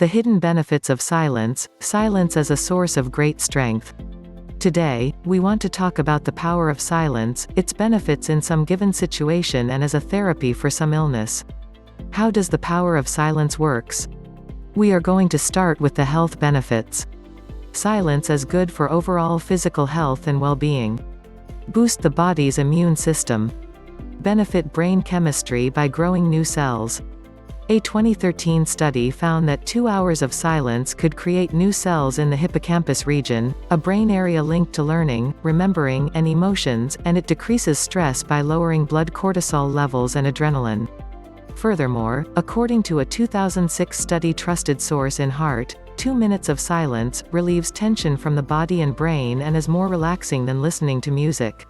The hidden benefits of silence. Silence is a source of great strength. Today, we want to talk about the power of silence, its benefits in some given situation and as a therapy for some illness. How does the power of silence works? We are going to start with the health benefits. Silence is good for overall physical health and well-being. Boost the body's immune system. Benefit brain chemistry by growing new cells. A 2013 study found that 2 hours of silence could create new cells in the hippocampus region, a brain area linked to learning, remembering, and emotions, and it decreases stress by lowering blood cortisol levels and adrenaline. Furthermore, according to a 2006 study trusted source in Heart, 2 minutes of silence relieves tension from the body and brain and is more relaxing than listening to music.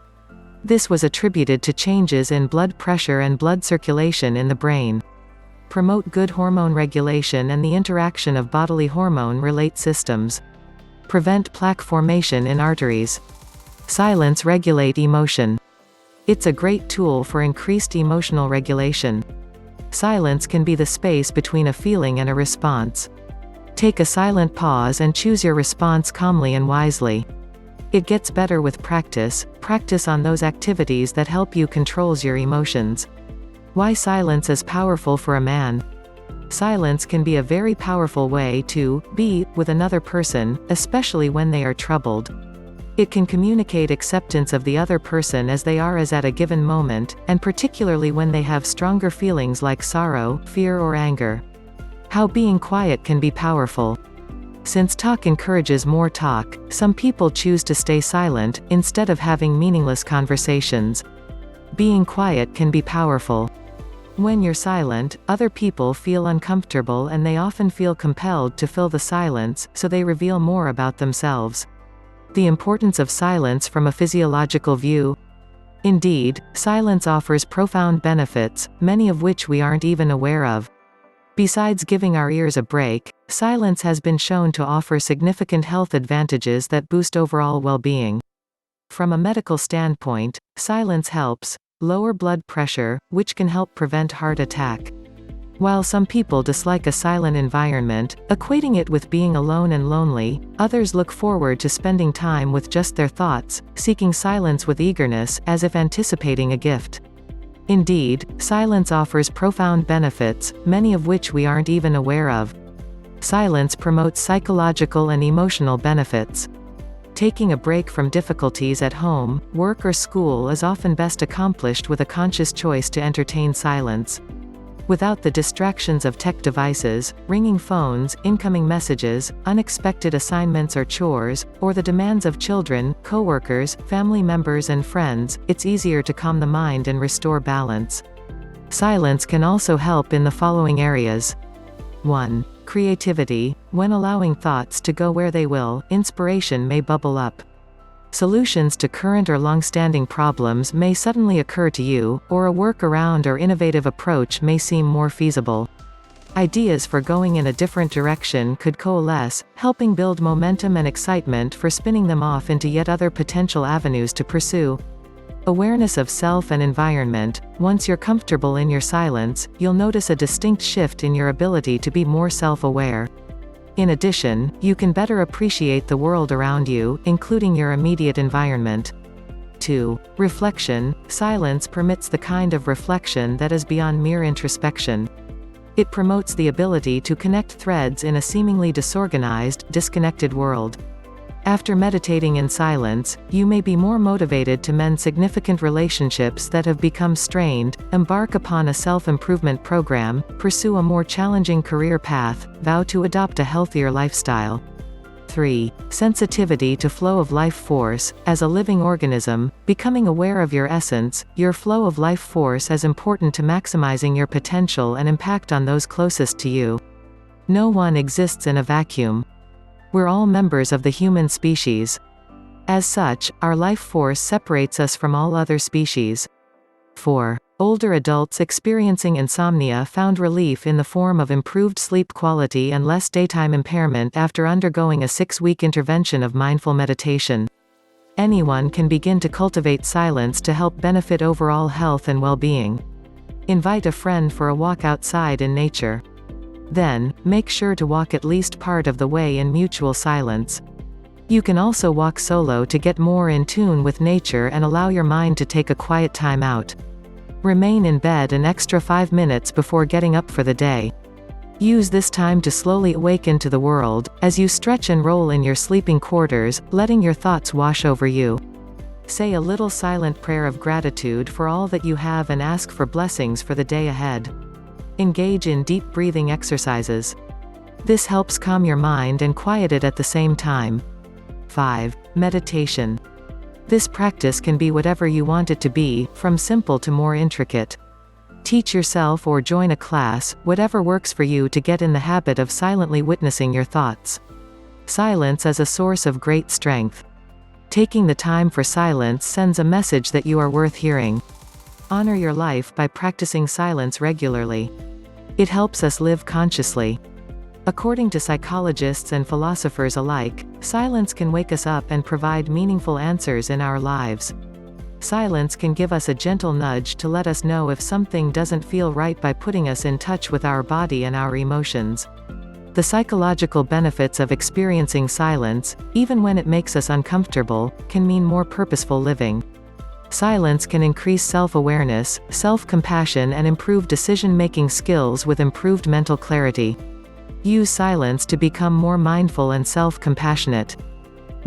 This was attributed to changes in blood pressure and blood circulation in the brain. Promote good hormone regulation and the interaction of bodily hormone-relate systems. Prevent plaque formation in arteries. Silence regulate emotion. It's a great tool for increased emotional regulation. Silence can be the space between a feeling and a response. Take a silent pause and choose your response calmly and wisely. It gets better with practice. Practice on those activities that help you control your emotions. Why silence is powerful for a man. Silence can be a very powerful way to be with another person, especially when they are troubled. It can communicate acceptance of the other person as they are at a given moment, and particularly when they have stronger feelings like sorrow, fear or anger. How being quiet can be powerful. Since talk encourages more talk, some people choose to stay silent, instead of having meaningless conversations. Being quiet can be powerful. When you're silent, other people feel uncomfortable and they often feel compelled to fill the silence, so they reveal more about themselves. The importance of silence from a physiological view. Indeed, silence offers profound benefits, many of which we aren't even aware of. Besides giving our ears a break, silence has been shown to offer significant health advantages that boost overall well-being. From a medical standpoint, silence helps lower blood pressure, which can help prevent heart attack. While some people dislike a silent environment, equating it with being alone and lonely, others look forward to spending time with just their thoughts, seeking silence with eagerness, as if anticipating a gift. Indeed, silence offers profound benefits, many of which we aren't even aware of. Silence promotes psychological and emotional benefits. Taking a break from difficulties at home, work or school is often best accomplished with a conscious choice to entertain silence. Without the distractions of tech devices, ringing phones, incoming messages, unexpected assignments or chores, or the demands of children, coworkers, family members and friends, it's easier to calm the mind and restore balance. Silence can also help in the following areas. 1. Creativity. When allowing thoughts to go where they will, inspiration may bubble up. Solutions to current or long-standing problems may suddenly occur to you, or a workaround or innovative approach may seem more feasible. Ideas for going in a different direction could coalesce, helping build momentum and excitement for spinning them off into yet other potential avenues to pursue. Awareness of self and environment. Once you're comfortable in your silence, you'll notice a distinct shift in your ability to be more self-aware. In addition, you can better appreciate the world around you, including your immediate environment. 2. Reflection. Silence permits the kind of reflection that is beyond mere introspection. It promotes the ability to connect threads in a seemingly disorganized, disconnected world. After meditating in silence, you may be more motivated to mend significant relationships that have become strained, embark upon a self-improvement program, pursue a more challenging career path, vow to adopt a healthier lifestyle. 3. Sensitivity to flow of life force. As a living organism, becoming aware of your essence, your flow of life force is important to maximizing your potential and impact on those closest to you. No one exists in a vacuum. We're all members of the human species. As such, our life force separates us from all other species. 4. Older adults experiencing insomnia found relief in the form of improved sleep quality and less daytime impairment after undergoing a 6-week intervention of mindful meditation. Anyone can begin to cultivate silence to help benefit overall health and well-being. Invite a friend for a walk outside in nature. Then, make sure to walk at least part of the way in mutual silence. You can also walk solo to get more in tune with nature and allow your mind to take a quiet time out. Remain in bed an extra 5 minutes before getting up for the day. Use this time to slowly awaken to the world, as you stretch and roll in your sleeping quarters, letting your thoughts wash over you. Say a little silent prayer of gratitude for all that you have and ask for blessings for the day ahead. Engage in deep breathing exercises. This helps calm your mind and quiet it at the same time. 5. Meditation. This practice can be whatever you want it to be, from simple to more intricate. Teach yourself or join a class, whatever works for you to get in the habit of silently witnessing your thoughts. Silence is a source of great strength. Taking the time for silence sends a message that you are worth hearing. Honor your life by practicing silence regularly. It helps us live consciously. According to psychologists and philosophers alike, silence can wake us up and provide meaningful answers in our lives. Silence can give us a gentle nudge to let us know if something doesn't feel right by putting us in touch with our body and our emotions. The psychological benefits of experiencing silence, even when it makes us uncomfortable, can mean more purposeful living. Silence can increase self-awareness, self-compassion and improve decision-making skills with improved mental clarity. Use silence to become more mindful and self-compassionate.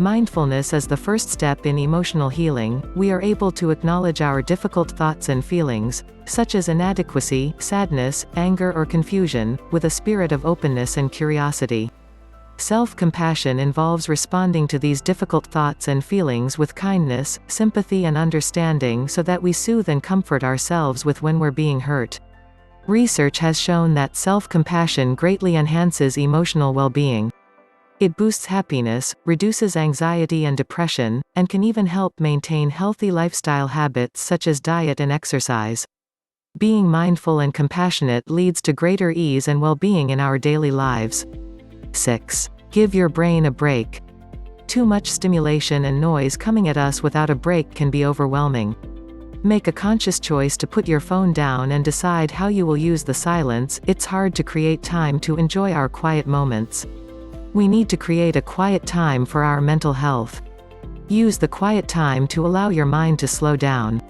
Mindfulness is the first step in emotional healing. We are able to acknowledge our difficult thoughts and feelings, such as inadequacy, sadness, anger or confusion, with a spirit of openness and curiosity. Self-compassion involves responding to these difficult thoughts and feelings with kindness, sympathy and understanding so that we soothe and comfort ourselves with when we're being hurt. Research has shown that self-compassion greatly enhances emotional well-being. It boosts happiness, reduces anxiety and depression, and can even help maintain healthy lifestyle habits such as diet and exercise. Being mindful and compassionate leads to greater ease and well-being in our daily lives. 6. Give your brain a break. Too much stimulation and noise coming at us without a break can be overwhelming. Make a conscious choice to put your phone down and decide how you will use the silence. It's hard to create time to enjoy our quiet moments. We need to create a quiet time for our mental health. Use the quiet time to allow your mind to slow down.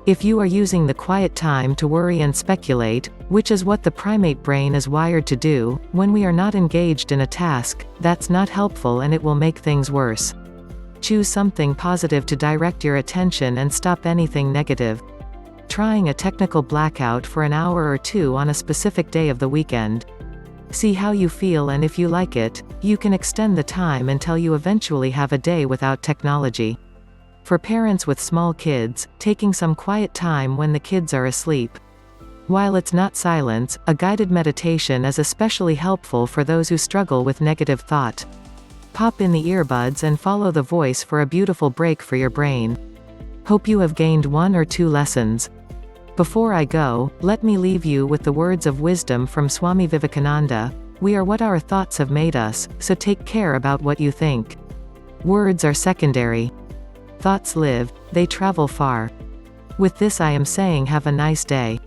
If you are using the quiet time to worry and speculate, which is what the primate brain is wired to do, when we are not engaged in a task, that's not helpful and it will make things worse. Choose something positive to direct your attention and stop anything negative. Trying a technical blackout for an hour or two on a specific day of the weekend. See how you feel, and if you like it, you can extend the time until you eventually have a day without technology. For parents with small kids, taking some quiet time when the kids are asleep. While it's not silence, a guided meditation is especially helpful for those who struggle with negative thought. Pop in the earbuds and follow the voice for a beautiful break for your brain. Hope you have gained 1 or 2 lessons. Before I go, let me leave you with the words of wisdom from Swami Vivekananda. We are what our thoughts have made us, so take care about what you think. Words are secondary. Thoughts live, they travel far. With this I am saying have a nice day.